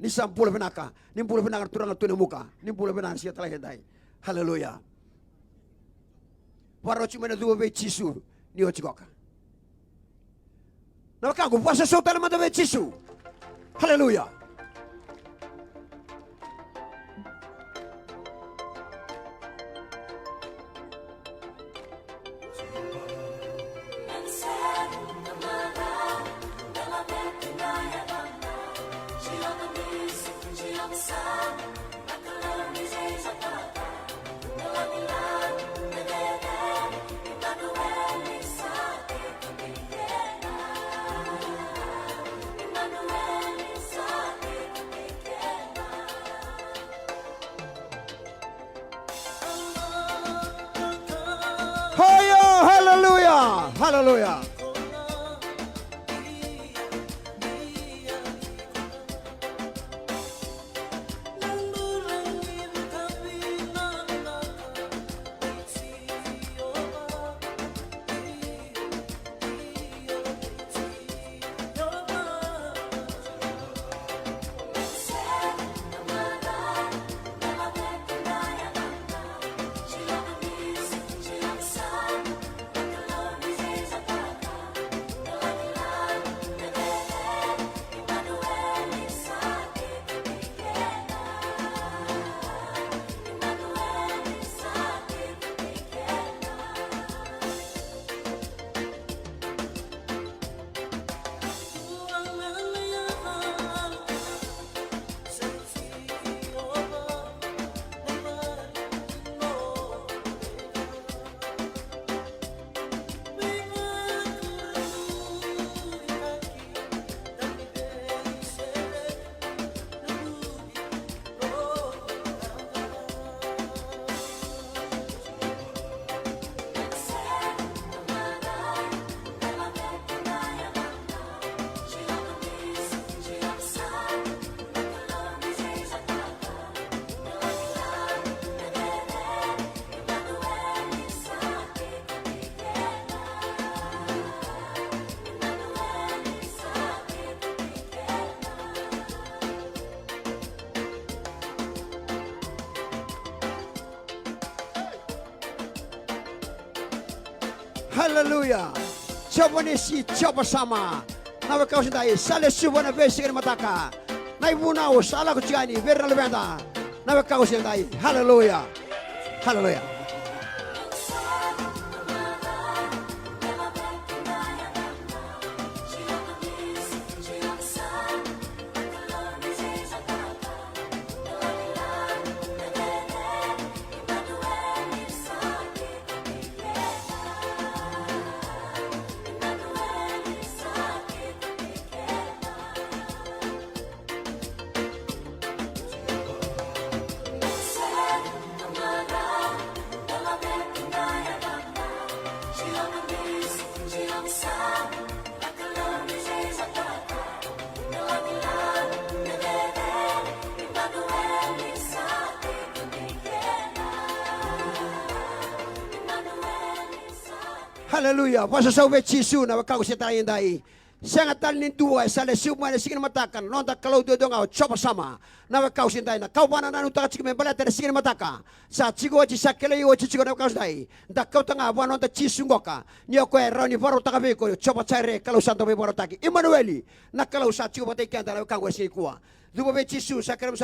Ni 10 penaka. Ni 10 penaka turang tu muka. Ni 10 penaka siya telah hendai. Haleluya. Waro cuma na dua be Yesu ni ochikoka. Na kago puasa sota na be Yesu. Haleluya. Hallelujah. Hallelujah. Haleluya. Coba nisi coba sama. Nawe kau sendai sale subana besi kan mataka. Nai bunau salah kucingani verna lebenda. Nawe kau sendai. Haleluya. Haleluya. Haleluya. Puasa saube Yesu na kau setayin dai. Sangat talin dua sale siuma na sigin matakan. Nonta kalau dua dong coba sama. Na kau sentai na kau bana nanu tak cikin membela ter sigin mataka. Sa cigo ci sakele yo ci cigo na kau dai. Nda kau tengah bana nonta Yesu ngoka. Nyo ko roni baru tak be ko coba cari kalau santo be baru taki. Emmanueli. Na kalau sa cigo batai kan dalam kau sini kuah. Dua be Yesu sakele